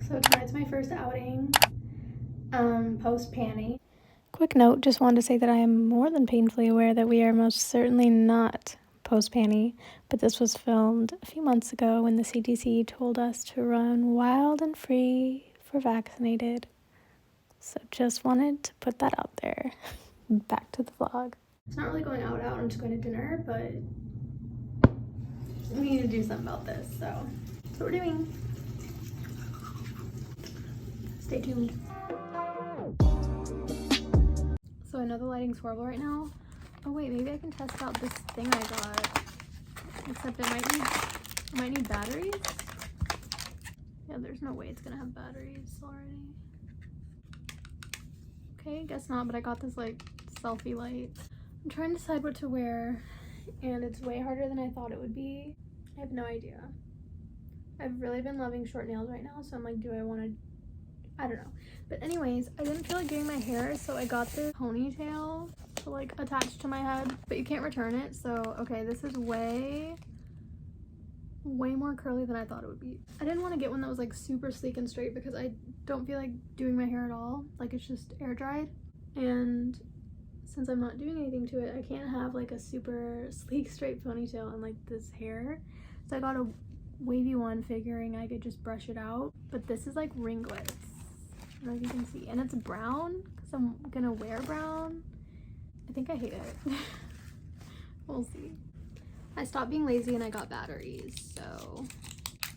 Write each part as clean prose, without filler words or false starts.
So tonight's my first outing, post panty. Quick note, just wanted to say that I am more than painfully aware that we are most certainly not post panty, but this was filmed a few months ago when the CDC told us to run wild and free for vaccinated. So just wanted to put that out there. Back to the vlog. It's not really going out, I'm just going to dinner, but we need to do something about this, so that's what we're doing. Stay tuned. So I know the lighting's horrible right now. Oh wait, maybe I can test out this thing I got. Except it might need batteries. Yeah, there's no way it's gonna have batteries already. Okay, guess not, but I got this like selfie light. I'm trying to decide what to wear, and it's way harder than I thought it would be. I have no idea. I've really been loving short nails right now, so I'm like, do I want to, I don't know. But anyways, I didn't feel like doing my hair, so I got this ponytail to like attach to my head, but you can't return it. So okay, this is way more curly than I thought it would be. I didn't want to get one that was like super sleek and straight because I don't feel like doing my hair at all. Like it's just air dried, and since I'm not doing anything to it, I can't have like a super sleek straight ponytail and like this hair. So I got a wavy one figuring I could just brush it out, but this is like ringlets. I don't know if you can see, and it's brown because I'm gonna wear brown. I think I hate it. We'll see. I stopped being lazy and I got batteries, so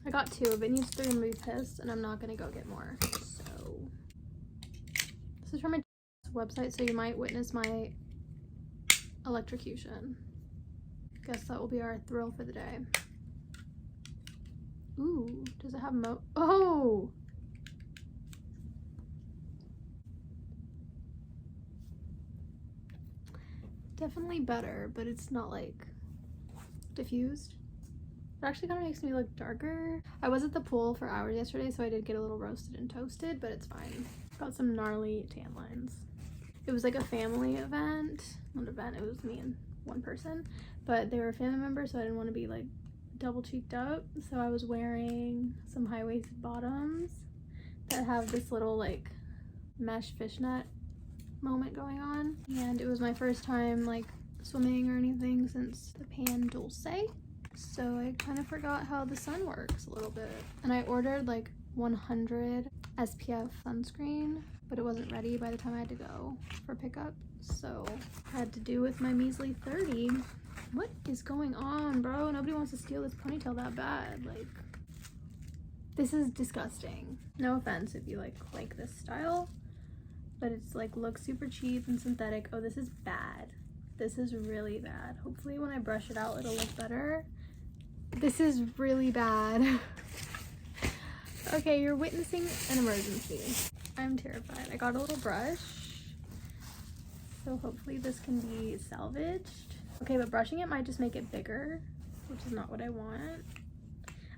I got 2. If it needs 3, I'm gonna be pissed, and I'm not gonna go get more. So this is from my website, so you might witness my electrocution. Guess that will be our thrill for the day. Ooh, does it have oh! Definitely better, but it's not like diffused. It actually kind of makes me look darker. I was at the pool for hours yesterday, so I did get a little roasted and toasted, but it's fine. Got some gnarly tan lines. It was like a family event. Not an event, it was me and one person, but they were family members, so I didn't want to be like double cheeked up. So I was wearing some high-waisted bottoms that have this little like mesh fishnet moment going on, and it was my first time like swimming or anything since the pan dulce, so I kind of forgot how the sun works a little bit, and I ordered like 100 SPF sunscreen, but it wasn't ready by the time I had to go for pickup, so I had to do with my measly 30. What is going on, bro? Nobody wants to steal this ponytail that bad. Like, this is disgusting. No offense if you like this style, but it's like looks super cheap and synthetic. Oh, this is bad. This is really bad. Hopefully when I brush it out, it'll look better. This is really bad. Okay, you're witnessing an emergency. I'm terrified. I got a little brush, so hopefully this can be salvaged. Okay, but brushing it might just make it bigger, which is not what I want.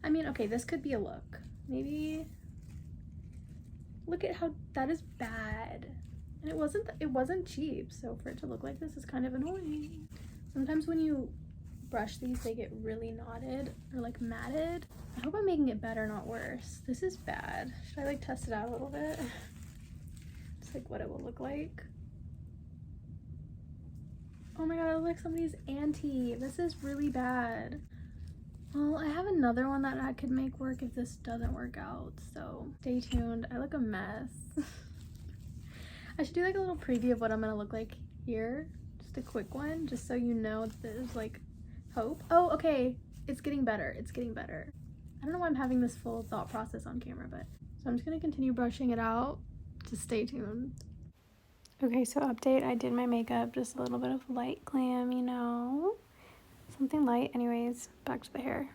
I mean, okay, this could be a look. Maybe. Look at how that is bad, and it wasn't cheap, so for it to look like this is kind of annoying. Sometimes when you brush these, they get really knotted or like matted. I hope I'm making it better, not worse. This is bad. Should I like test it out a little bit? Just like what it will look like. Oh my god, I look like somebody's auntie. This is really bad. Well, I have another one that I could make work if this doesn't work out, so stay tuned. I look a mess. I should do like a little preview of what I'm gonna look like here. Just a quick one, just so you know that there's like hope. Oh, okay, it's getting better. It's getting better. I don't know why I'm having this full thought process on camera, but so I'm just gonna continue brushing it out. Just stay tuned. Okay, so update, I did my makeup, just a little bit of light glam, you know. Something light. Anyways, back to the hair.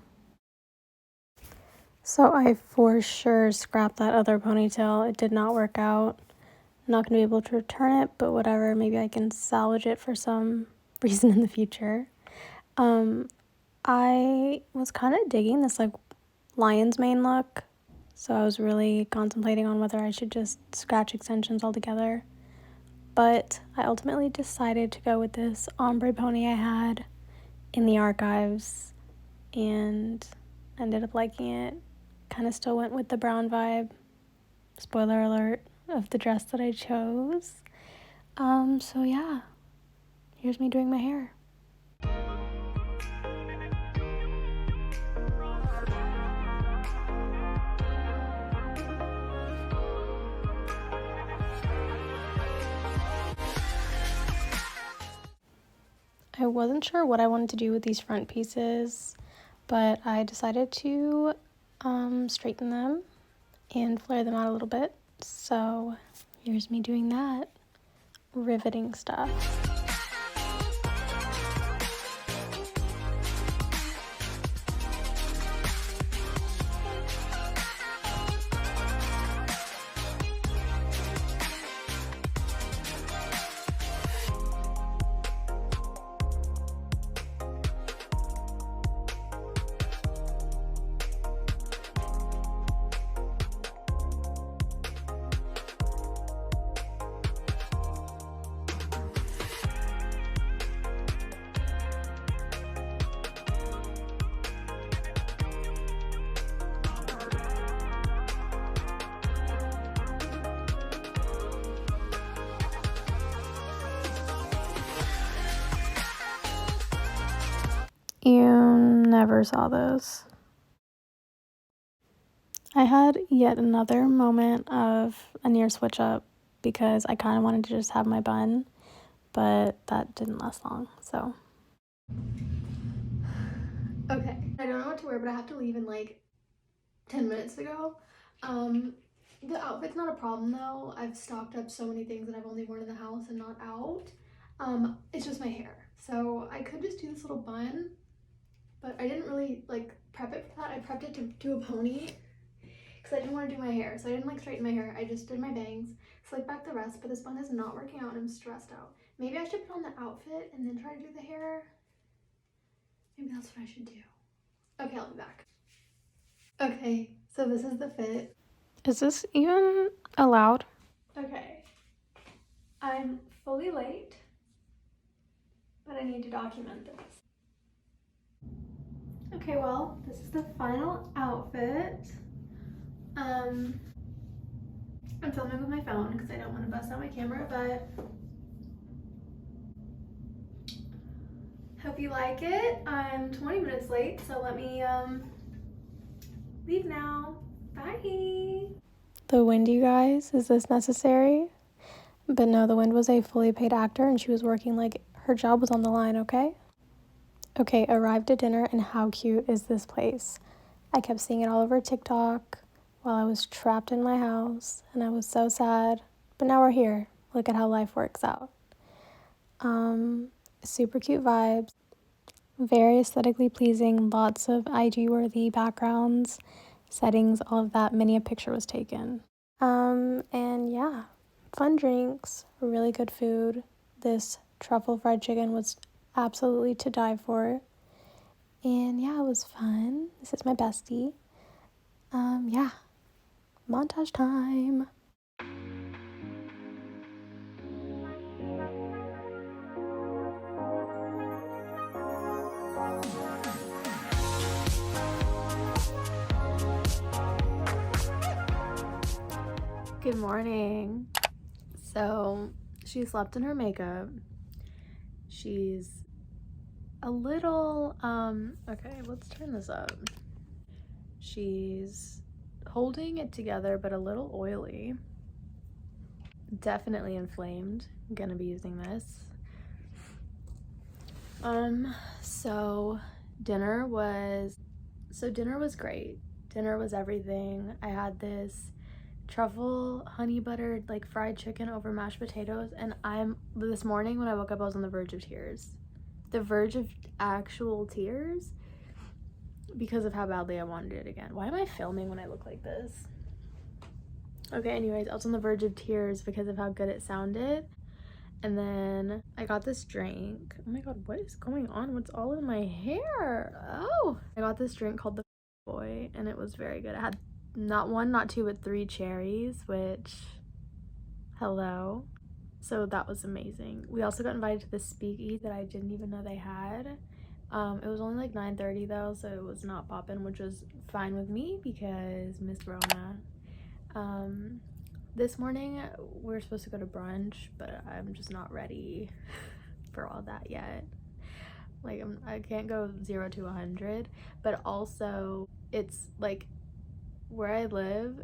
So I for sure scrapped that other ponytail. It did not work out. I'm not gonna be able to return it, but whatever. Maybe I can salvage it for some reason in the future. I was kind of digging this like lion's mane look, so I was really contemplating on whether I should just scratch extensions altogether. But I ultimately decided to go with this ombre pony I had in the archives and ended up liking it. Kind of still went with the brown vibe, spoiler alert, of the dress that I chose. So yeah, here's me doing my hair. I wasn't sure what I wanted to do with these front pieces, but I decided to straighten them and flare them out a little bit. So here's me doing that. Riveting stuff. You never saw those. I had yet another moment of a near switch up because I kind of wanted to just have my bun, but that didn't last long, so. Okay, I don't know what to wear, but I have to leave in like 10 minutes to go. The outfit's not a problem though. I've stocked up so many things that I've only worn in the house and not out. It's just my hair. So I could just do this little bun, but I didn't really like prep it for that. I prepped it to do a pony because I didn't want to do my hair. So I didn't like straighten my hair. I just did my bangs, slicked back the rest, but this bun is not working out and I'm stressed out. Maybe I should put on the outfit and then try to do the hair. Maybe that's what I should do. Okay, I'll be back. Okay, so this is the fit. Is this even allowed? Okay. I'm fully late, but I need to document this. Okay, well, this is the final outfit. I'm filming with my phone because I don't want to bust out my camera, but hope you like it. I'm 20 minutes late, so let me leave now. Bye. The wind, you guys, is this necessary? But no, the wind was a fully paid actor and she was working like her job was on the line, okay? Okay, arrived at dinner and how cute is this place? I kept seeing it all over TikTok while I was trapped in my house and I was so sad. But now we're here. Look at how life works out. Super cute vibes. Very aesthetically pleasing, lots of IG worthy backgrounds, settings, all of that. Many a picture was taken. And yeah, fun drinks, really good food. This truffle fried chicken was absolutely to die for. And yeah, it was fun. This is my bestie. Yeah, montage time. Good morning. So she slept in her makeup. She's a little, okay, let's turn this up. She's holding it together, but a little oily. Definitely inflamed. I'm gonna be using this. So dinner was great. Dinner was everything. I had this truffle honey buttered like fried chicken over mashed potatoes, and this morning when I woke up I was on the verge of tears. The verge of actual tears because of how badly I wanted it again. Why am I filming when I look like this? Okay, anyways, I was on the verge of tears because of how good it sounded. And then I got this drink. Oh my god, what is going on? What's all in my hair? Oh, I got this drink called the Boy, and it was very good. It had not one, not two, but 3 cherries, which, hello. So that was amazing. We also got invited to the speakeasy that I didn't even know they had. It was only like 9:30 though, so it was not popping, which was fine with me because Miss Rona. This morning we're supposed to go to brunch, but I'm just not ready for all that yet. Like I can't go 0 to 100, but also it's like where I live,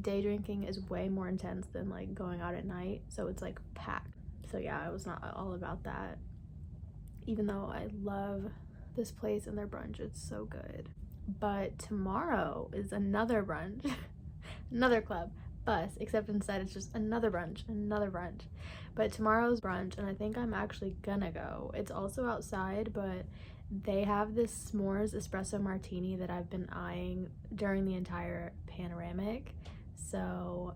day drinking is way more intense than like going out at night, so it's like packed. So yeah, I was not all about that, even though I love this place and their brunch, it's so good. But tomorrow is another brunch, another club bus, except instead it's just another brunch. But tomorrow's brunch, and I think I'm actually gonna go. It's also outside, but they have this s'mores espresso martini that I've been eyeing during the entire panoramic, so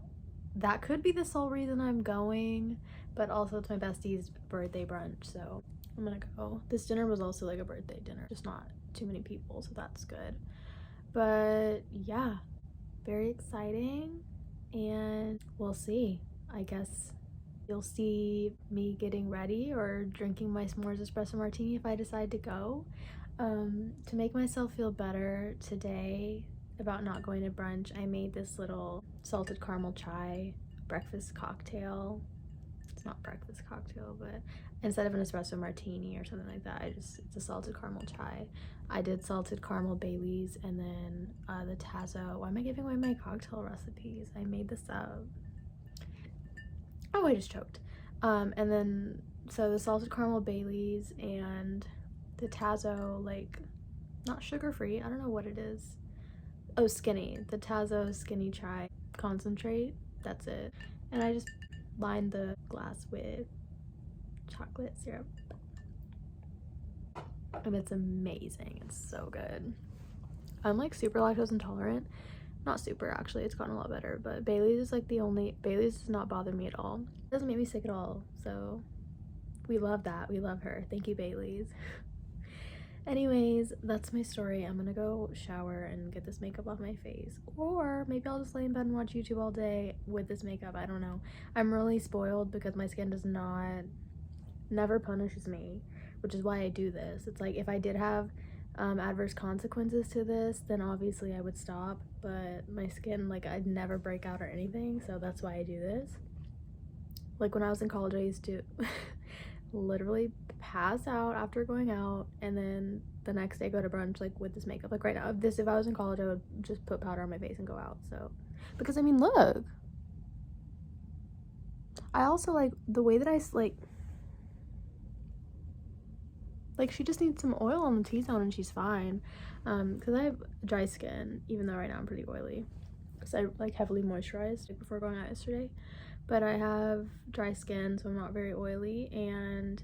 that could be the sole reason I'm going, but also it's my bestie's birthday brunch, so I'm gonna go. This dinner was also like a birthday dinner, just not too many people, so that's good. But yeah, very exciting, and we'll see. I guess you'll see me getting ready or drinking my s'mores espresso martini if I decide to go. To make myself feel better today about not going to brunch, I made this little salted caramel chai breakfast cocktail. It's not breakfast cocktail, but instead of an espresso martini or something like that, it's a salted caramel chai. I did salted caramel Baileys, and then the Tazo. Why am I giving away my cocktail recipes? I made this up. Oh, I just choked. And then so the salted caramel Baileys and the Tazo, like not sugar free, I don't know what it is. Oh, skinny. The Tazo skinny chai concentrate. That's it. And I just lined the glass with chocolate syrup, and it's amazing. It's so good. I'm like super lactose intolerant. Not super, actually, it's gotten a lot better, but Bailey's is like the only, Bailey's does not bother me at all. It doesn't make me sick at all, so we love that. We love her. Thank you, Bailey's. Anyways, that's my story. I'm gonna go shower and get this makeup off my face, or maybe I'll just lay in bed and watch YouTube all day with this makeup. I don't know. I'm really spoiled because my skin does not, never punishes me, which is why I do this. It's like if I did have adverse consequences to this, then obviously I would stop, but my skin, like, I'd never break out or anything, so that's why I do this. Like when I was in college, I used to literally pass out after going out, and then the next day go to brunch like with this makeup. Like right now, if I was in college, I would just put powder on my face and go out. So because I mean, look, I also like the way that I like she just needs some oil on the T-zone and she's fine, because I have dry skin, even though right now I'm pretty oily because I like heavily moisturized before going out yesterday. But I have dry skin, so I'm not very oily, and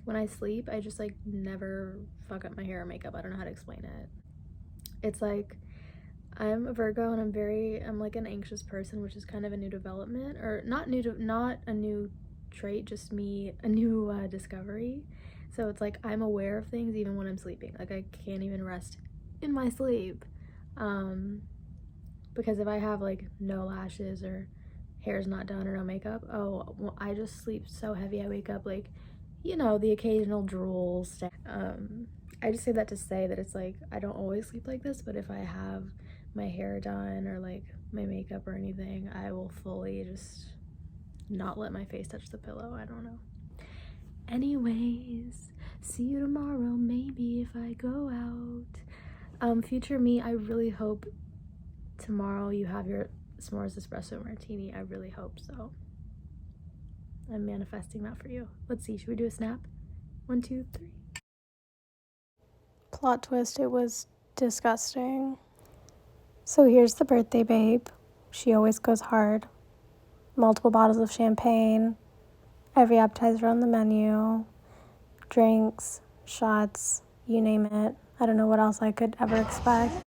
when I sleep, I just like never fuck up my hair or makeup. I don't know how to explain it. It's like I'm a Virgo, and I'm like an anxious person, which is kind of a new development, or not a new trait, just me, a new discovery. So it's like I'm aware of things even when I'm sleeping. Like I can't even rest in my sleep, because if I have like no lashes or hair's not done or no makeup, oh, well, I just sleep so heavy. I wake up like, you know, the occasional drool. I just say that to say that it's like I don't always sleep like this, but if I have my hair done or like my makeup or anything, I will fully just not let my face touch the pillow. I don't know. Anyways, see you tomorrow, maybe, if I go out. Future me, I really hope tomorrow you have your s'mores espresso martini. I really hope so. I'm manifesting that for you. Let's see, should we do a snap? 1, 2, 3. Plot twist, it was disgusting. So here's the birthday babe. She always goes hard. Multiple bottles of champagne, every appetizer on the menu, drinks, shots, you name it. I don't know what else I could ever expect.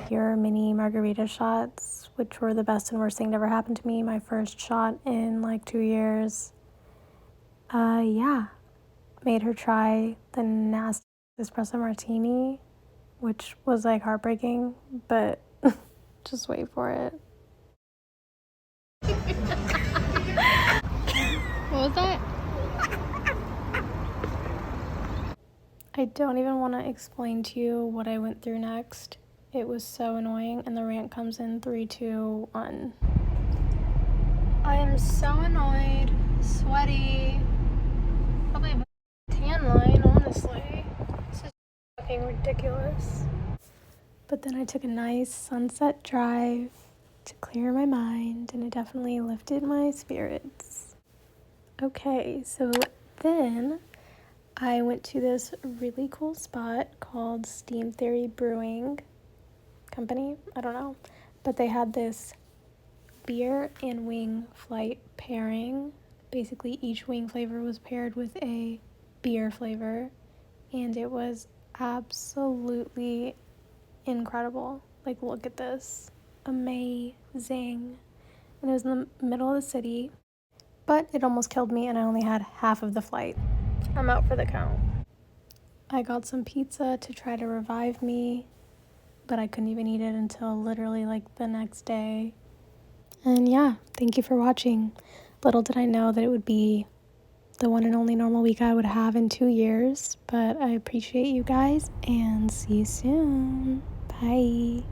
Your mini margarita shots, which were the best and worst thing that ever happened to me. My first shot in like 2 years. Yeah. Made her try the nasty espresso martini, which was like heartbreaking, but just wait for it. What was that? I don't even want to explain to you what I went through next. It was so annoying, and the rant comes in 3, 2, 1. I am so annoyed, sweaty, probably a tan line, honestly. This is fucking ridiculous. But then I took a nice sunset drive to clear my mind, and it definitely lifted my spirits. Okay, so then I went to this really cool spot called Steam Theory Brewing Company. I don't know. But they had this beer and wing flight pairing. Basically, each wing flavor was paired with a beer flavor, and it was absolutely incredible. Like, look at this. Amazing. And it was in the middle of the city, but it almost killed me, and I only had half of the flight. I'm out for the count. I got some pizza to try to revive me, but I couldn't even eat it until literally like the next day. And yeah, thank you for watching. Little did I know that it would be the one and only normal week I would have in 2 years, but I appreciate you guys, and see you soon. Bye.